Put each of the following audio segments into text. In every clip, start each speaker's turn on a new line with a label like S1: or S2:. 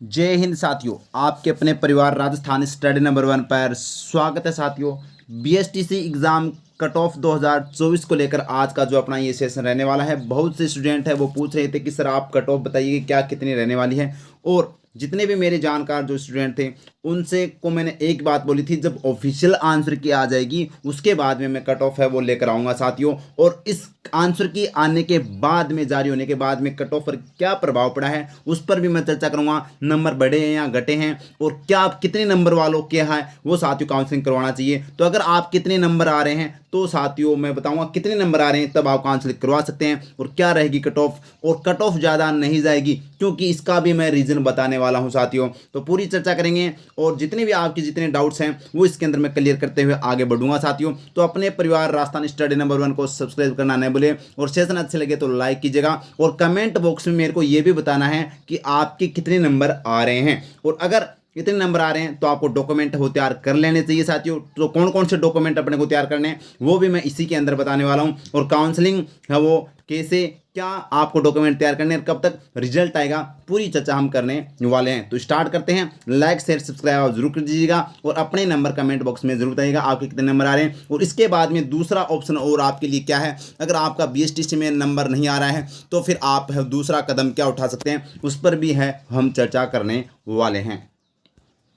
S1: जय हिंद साथियों, आपके अपने परिवार राजस्थान स्टडी नंबर 1 पर स्वागत है। साथियों, बीएसटीसी एग्ज़ाम कट ऑफ 2024 को लेकर आज का जो अपना ये सेशन रहने वाला है, बहुत से स्टूडेंट है वो पूछ रहे थे कि सर आप कट ऑफ बताइए क्या कितनी रहने वाली है। और जितने भी मेरे जानकार जो स्टूडेंट थे उनसे को मैंने एक बात बोली थी, जब ऑफिशियल आंसर की आ जाएगी उसके बाद में मैं कट ऑफ है वो लेकर आऊँगा साथियों। और इस आंसर की आने के बाद में, जारी होने के बाद में कट ऑफ पर क्या प्रभाव पड़ा है उस पर भी मैं चर्चा करूंगा। नंबर बढ़े हैं या घटे हैं और क्या आप कितने नंबर वालों के हैं वो साथियों काउंसलिंग करवाना चाहिए। तो अगर आप कितने नंबर आ रहे हैं तो साथियों मैं बताऊंगा कितने नंबर आ रहे हैं, तब आप काउंसलिंग करवा सकते हैं और क्या रहेगी कट ऑफ, और कट ऑफ ज़्यादा नहीं जाएगी क्योंकि इसका भी मैं रीज़न बताने वाला हूं साथियों। तो पूरी चर्चा करेंगे और जितने भी आपके जितने डाउट्स हैं वो इसके अंदर मैं क्लियर करते हुए आगे बढ़ूंगा साथियों। तो अपने परिवार राजस्थान स्टडी नंबर 1 को सब्सक्राइब करना नहीं भूले और सेशन अच्छे लगे तो लाइक कीजिएगा और कमेंट बॉक्स में मेरे को ये भी बताना है कि आपके कितने नंबर आ रहे हैं, और अगर इतने नंबर आ रहे हैं तो आपको डॉक्यूमेंट वो तैयार कर लेने चाहिए साथियों। तो कौन कौन से डॉक्यूमेंट अपने को तैयार करने हैं वो भी मैं इसी के अंदर बताने वाला हूं, और काउंसलिंग है वो कैसे, क्या आपको डॉक्यूमेंट तैयार करने और कब तक रिजल्ट आएगा, पूरी चर्चा हम करने वाले हैं। तो स्टार्ट करते हैं। लाइक शेयर सब्सक्राइब आप जरूर कर दीजिएगा और अपने नंबर कमेंट बॉक्स में जरूर बताइएगा आपके कितने नंबर आ रहे हैं। और इसके बाद में दूसरा ऑप्शन और आपके लिए क्या है, अगर आपका बीएसटीसी में नंबर नहीं आ रहा है तो फिर आप दूसरा कदम क्या उठा सकते हैं उस पर भी है हम चर्चा करने वाले हैं।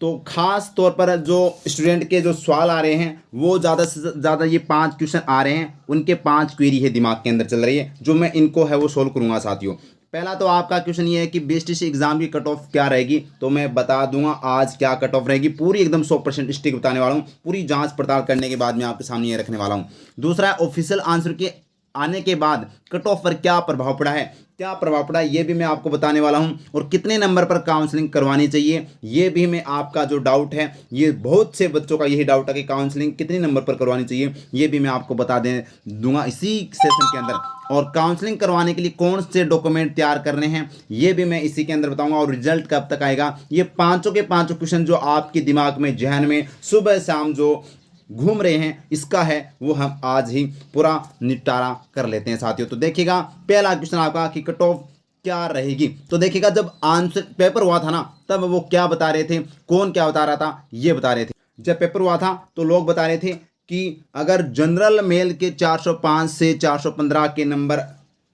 S1: तो खास तौर पर जो स्टूडेंट के जो सवाल आ रहे हैं वो ज़्यादा से ज़्यादा ये 5 क्वेश्चन आ रहे हैं, उनके 5 क्वेरी है दिमाग के अंदर चल रही है जो मैं इनको है वो सोल्व करूंगा साथियों। पहला तो आपका क्वेश्चन ये है कि बीएसटीसी एग्जाम की कट ऑफ क्या रहेगी, तो मैं बता दूंगा आज क्या कट ऑफ रहेगी, पूरी एकदम 100% स्टिक बताने वाला हूँ, पूरी जांच पड़ताल करने के बाद में आपके सामने ये रखने वाला हूँ। दूसरा ऑफिशियल आंसर के आने के बाद कट ऑफ पर क्या प्रभाव पड़ा है, क्या प्रभाव पड़ा है ये भी मैं आपको बताने वाला हूं, और कितने नंबर पर काउंसलिंग करवानी चाहिए ये भी मैं, आपका जो डाउट है ये बहुत से बच्चों का यही डाउट है कि काउंसलिंग कितने नंबर पर करवानी चाहिए, ये भी मैं आपको बता दूंगा इसी सेशन के अंदर। और काउंसलिंग करवाने के लिए कौन से डॉक्यूमेंट तैयार करने हैं ये भी मैं इसी के अंदर बताऊंगा, और रिजल्ट कब तक आएगा। ये पांचों के पांचों क्वेश्चन जो आपके दिमाग में, जहन में सुबह शाम जो घूम रहे हैं इसका है वो हम आज ही पूरा निपटारा कर लेते हैं साथियों। तो देखिएगा पहला क्वेश्चन आपका कि कट ऑफ क्या रहेगी। तो देखिएगा जब आंसर पेपर हुआ था ना तब वो क्या बता रहे थे, कौन क्या बता रहा था ये बता रहे थे। जब पेपर हुआ था तो लोग बता रहे थे कि अगर जनरल मेल के 405 से 415 के नंबर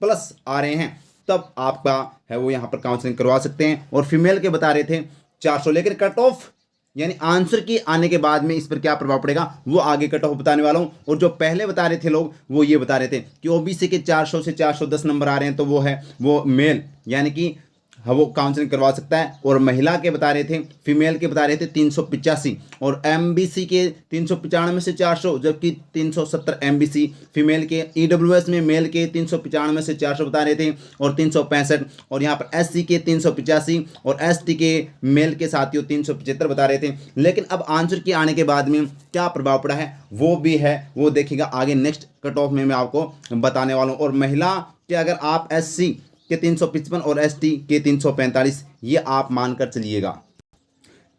S1: प्लस आ रहे हैं तब आपका है वो यहाँ पर काउंसलिंग करवा सकते हैं, और फीमेल के बता रहे थे 400। लेकिन कट ऑफ यानी आंसर की आने के बाद में इस पर क्या प्रभाव पड़ेगा वो आगे कट ऑफ बताने वाला हूं। और जो पहले बता रहे थे लोग वो ये बता रहे थे कि ओबीसी के 400 से 410 नंबर आ रहे हैं तो वो है वो मेल, यानी कि हाँ वो काउंसलिंग करवा सकता है। और महिला के बता रहे थे, फीमेल के बता रहे थे 385, और एमबीसी के 395 से 400, जबकि 370 एमबीसी फीमेल के। ईडब्ल्यूएस में मेल के 395 से 400 बता रहे थे और 365, और यहाँ पर एससी के 385 और एसटी के मेल के साथियों 375 बता रहे थे। लेकिन अब आंसर के आने के बाद में क्या प्रभाव पड़ा है वो भी है वो देखिएगा आगे नेक्स्ट कट ऑफ में मैं आपको बताने वाला हूँ। और महिला के अगर आप एससी के 355 और एसटी के 345 ये आप मानकर चलिएगा।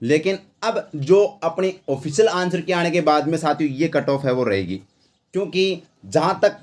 S1: लेकिन अब जो अपने ऑफिशियल आंसर के आने के बाद में साथियों ये कट ऑफ है वो रहेगी, क्योंकि जहाँ तक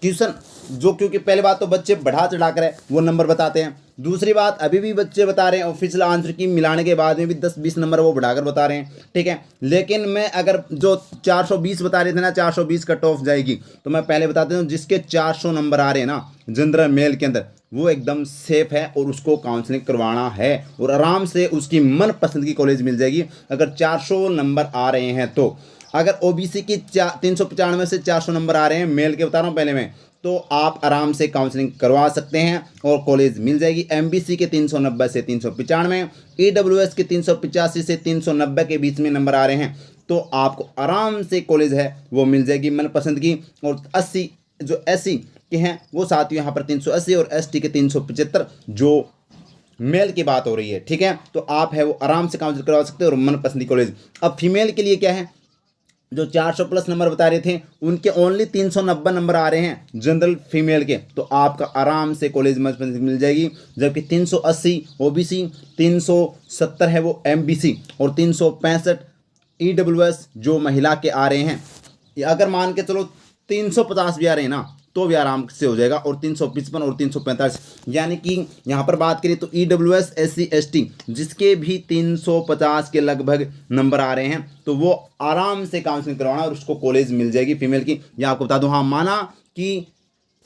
S1: क्वेश्चन जो, क्योंकि पहले बात तो बच्चे बढ़ा चढ़ा कर वो नंबर बताते हैं, दूसरी बात अभी भी बच्चे बता रहे हैं ऑफिशियल आंसर की मिलाने के बाद में भी 10-20 नंबर वो बढ़ाकर बता रहे हैं, ठीक है। लेकिन मैं अगर जो 420 बता रहे थे ना 420 कट ऑफ जाएगी, तो मैं पहले बताते हूँ जिसके 400 नंबर आ रहे हैं ना जनरल मेल के अंदर वो एकदम सेफ है और उसको काउंसलिंग करवाना है और आराम से उसकी मनपसंद की कॉलेज मिल जाएगी अगर 400 नंबर आ रहे हैं तो। अगर ओबीसी की 395 से 400 नंबर आ रहे हैं मेल के बता रहा हूँ पहले में, तो आप आराम से काउंसलिंग करवा सकते हैं और कॉलेज मिल जाएगी। एमबीसी के 390 से 395, ईडब्ल्यूएस के 385 से 390 के बीच में नंबर आ रहे हैं तो आपको आराम से कॉलेज है वो मिल जाएगी मनपसंद की। और 80 जो एससी के हैं वो साथियों यहाँ पर 380 और एसटी के 375 जो मेल की बात हो रही है, ठीक है। तो आप है वो आराम से काउंसिल करवा सकते हैं और मनपसंद कॉलेज। अब फीमेल के लिए क्या है, जो 400 प्लस नंबर बता रहे थे उनके ओनली 390 नंबर आ रहे हैं जनरल फीमेल के, तो आपका आराम से कॉलेज मनपसंद मिल जाएगी। जबकि 380 ओबीसी, 370 है वो एमबीसी और 365 ईडब्ल्यूएस जो महिला के आ रहे हैं। अगर मान के चलो 350 भी आ रहे हैं ना तो भी आराम से हो जाएगा। और 355 और 345 यानी कि यहाँ पर बात करें तो EWS SC ST जिसके भी 350 के लगभग नंबर आ रहे हैं तो वो आराम से काउंसलिंग करवाना और उसको कॉलेज मिल जाएगी फीमेल की। या आपको बता दूँ, हाँ माना कि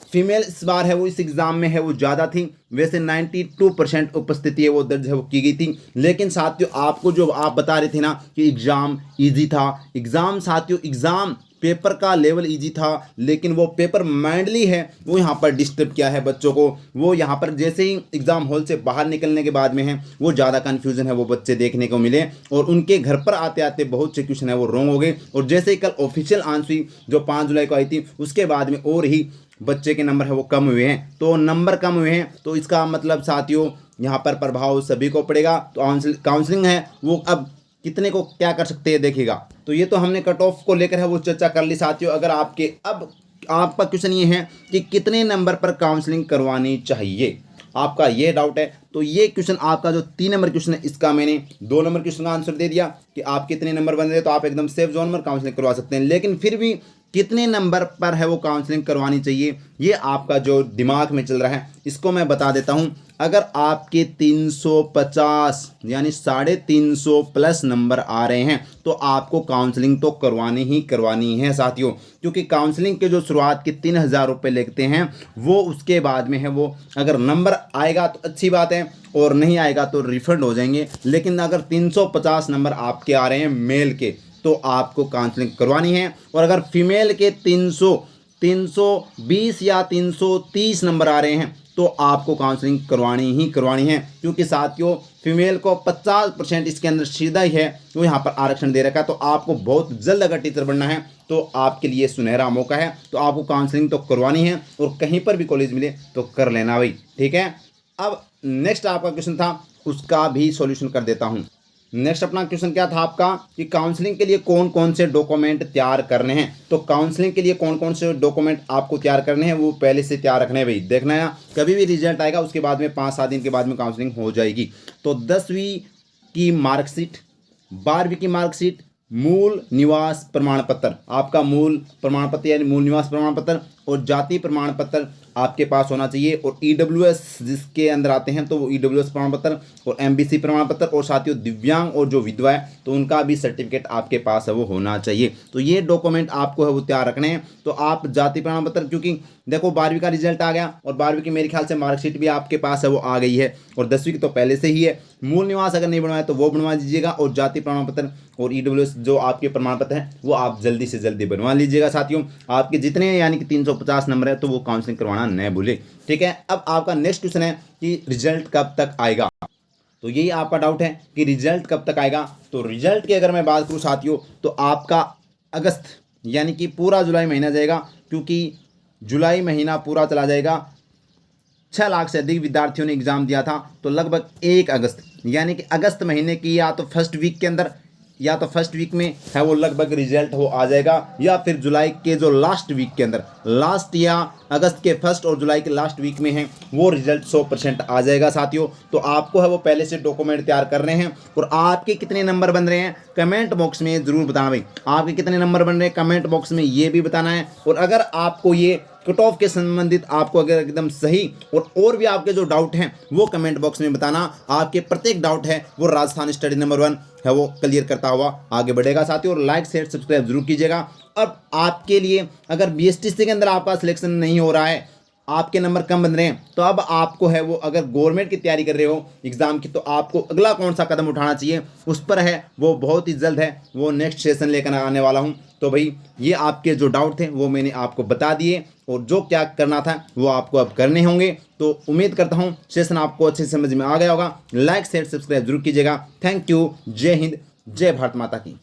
S1: फीमेल इस बार है वो इस एग्ज़ाम में है वो ज़्यादा थी, वैसे 92% उपस्थिति है वो दर्ज है वो की गई थी। लेकिन साथियों आपको जो आप बता रहे थे ना कि एग्ज़ाम इजी था, एग्ज़ाम साथियों एग्ज़ाम पेपर का लेवल इजी था, लेकिन वो पेपर माइंडली है वो यहाँ पर डिस्टर्ब किया है बच्चों को। वो यहाँ पर जैसे ही एग्ज़ाम हॉल से बाहर निकलने के बाद में है वो ज़्यादा कन्फ्यूज़न है वो बच्चे देखने को मिले और उनके घर पर आते आते बहुत से क्वेश्चन है वो रॉन्ग हो गए। और जैसे ही कल ऑफिशियल आंसर जो 5 जुलाई को आई थी उसके बाद में और ही बच्चे के नंबर है वो कम हुए हैं। तो नंबर कम हुए हैं तो इसका मतलब साथियों यहाँ पर प्रभाव सभी को पड़ेगा। तो काउंसलिंग है वो अब कितने को क्या कर सकते हैं देखिएगा। तो ये तो हमने कट ऑफ को लेकर है वो चर्चा कर ली साथियों। अगर आपके अब आपका क्वेश्चन ये है कि कितने नंबर पर काउंसलिंग करवानी चाहिए, आपका ये डाउट है, तो ये क्वेश्चन आपका जो 3 नंबर क्वेश्चन है इसका मैंने 2 नंबर क्वेश्चन का आंसर दे दिया कि आप कितने नंबर बन रहे तो आप एकदम सेफ जोन में काउंसलिंग करवा सकते हैं। लेकिन फिर भी कितने नंबर पर है वो काउंसलिंग करवानी चाहिए ये आपका जो दिमाग में चल रहा है इसको मैं बता देता हूँ। अगर आपके 350 यानी 350 प्लस नंबर आ रहे हैं तो आपको काउंसलिंग तो करवानी ही करवानी है साथियों, क्योंकि काउंसलिंग के जो शुरुआत के 3000 रुपये लगते हैं वो उसके बाद में है वो अगर नंबर आएगा तो अच्छी बात है और नहीं आएगा तो रिफंड हो जाएंगे। लेकिन अगर 350 नंबर आपके आ रहे हैं मेल के तो आपको काउंसलिंग करवानी है। और अगर फीमेल के 320 या 330 नंबर आ रहे हैं तो आपको काउंसलिंग करवानी ही करवानी है, क्योंकि साथियों फीमेल को 50% इसके अंदर सीधा ही है वो यहाँ पर आरक्षण दे रखा है। तो आपको बहुत जल्द अगर टीचर बनना है तो आपके लिए सुनहरा मौका है, तो आपको काउंसलिंग तो करवानी है और कहीं पर भी कॉलेज मिले तो कर लेना भाई, ठीक है। अब नेक्स्ट आपका क्वेश्चन था उसका भी सॉल्यूशन कर देता हूँ। नेक्स्ट अपना क्वेश्चन क्या था आपका कि काउंसलिंग के लिए कौन कौन से डॉक्यूमेंट तैयार करने हैं। तो काउंसलिंग के लिए कौन कौन से डॉक्यूमेंट आपको तैयार करने हैं वो पहले से तैयार रखने हैं भाई। देखना है कभी भी रिजल्ट आएगा उसके बाद में 5-7 दिन के बाद में काउंसलिंग हो जाएगी। तो 10वीं की मार्कशीट, 12वीं की मार्कशीट, मूल निवास प्रमाण पत्र, आपका मूल प्रमाण पत्र यानी मूल निवास प्रमाण पत्र और जाति प्रमाण पत्र आपके पास होना चाहिए। और EWS जिसके अंदर आते हैं तो वो EWS प्रमाण पत्र और MBC प्रमाण पत्र और साथियों दिव्यांग और जो विधवा है तो उनका भी सर्टिफिकेट आपके पास है वो होना चाहिए। तो ये डॉक्यूमेंट आपको है वो तैयार रखने हैं। तो आप जाति प्रमाण पत्र, क्योंकि देखो 12वीं का रिजल्ट आ गया और 12वीं की मेरे ख्याल से मार्कशीट भी आपके पास है वो आ गई है और 10वीं की तो पहले से ही है। मूल निवास अगर नहीं बनवाया तो वो बनवा दीजिएगा और जाति प्रमाण पत्र और EWS जो आपके प्रमाण पत्र हैं वो आप जल्दी से जल्दी बनवा लीजिएगा साथियों। आपके जितने यानी कि 350 नंबर है तो वो काउंसलिंग करवाना न भूले, ठीक है। अब आपका नेक्स्ट क्वेश्चन है कि रिजल्ट कब तक आएगा। तो यही आपका डाउट है कि रिजल्ट कब तक आएगा। तो रिजल्ट की अगर मैं बात करूं साथियों तो आपका अगस्त यानी कि पूरा जुलाई महीना जाएगा, क्योंकि जुलाई महीना पूरा चला जाएगा। 6 लाख से अधिक विद्यार्थियों ने एग्ज़ाम दिया था तो लगभग 1 अगस्त यानी कि अगस्त महीने की या तो फर्स्ट वीक के अंदर या तो फर्स्ट वीक में है वो लगभग रिजल्ट हो आ जाएगा, या फिर जुलाई के जो लास्ट वीक के अंदर, लास्ट या अगस्त के फर्स्ट और जुलाई के लास्ट वीक में है वो रिजल्ट 100% आ जाएगा साथियों। तो आपको है वो पहले से डॉक्यूमेंट तैयार करने हैं। और आपके कितने नंबर बन रहे हैं कमेंट बॉक्स में ज़रूर बताना भाई, आपके कितने नंबर बन रहे हैं कमेंट बॉक्स में ये भी बताना है। और अगर आपको ये कट ऑफ के संबंधित आपको अगर एकदम सही और भी आपके जो डाउट हैं वो कमेंट बॉक्स में बताना। आपके प्रत्येक डाउट है वो राजस्थान स्टडी नंबर 1 है वो क्लियर करता हुआ आगे बढ़ेगा साथियों। और लाइक शेयर सब्सक्राइब जरूर कीजिएगा। अब आपके लिए अगर BSTC के अंदर आपका सिलेक्शन नहीं हो रहा है, आपके नंबर कम बन रहे हैं, तो अब आपको है वो अगर गवर्नमेंट की तैयारी कर रहे हो एग्ज़ाम की तो आपको अगला कौन सा कदम उठाना चाहिए उस पर है वो बहुत ही जल्द है वो नेक्स्ट सेशन लेकर आने वाला हूं। तो भाई ये आपके जो डाउट थे वो मैंने आपको बता दिए और जो क्या करना था वो आपको अब करने होंगे। तो उम्मीद करता हूं सेशन आपको अच्छे समझ में आ गया होगा। लाइक शेयर सब्सक्राइब जरूर कीजिएगा। Thank you. जय हिंद, जय भारत माता की।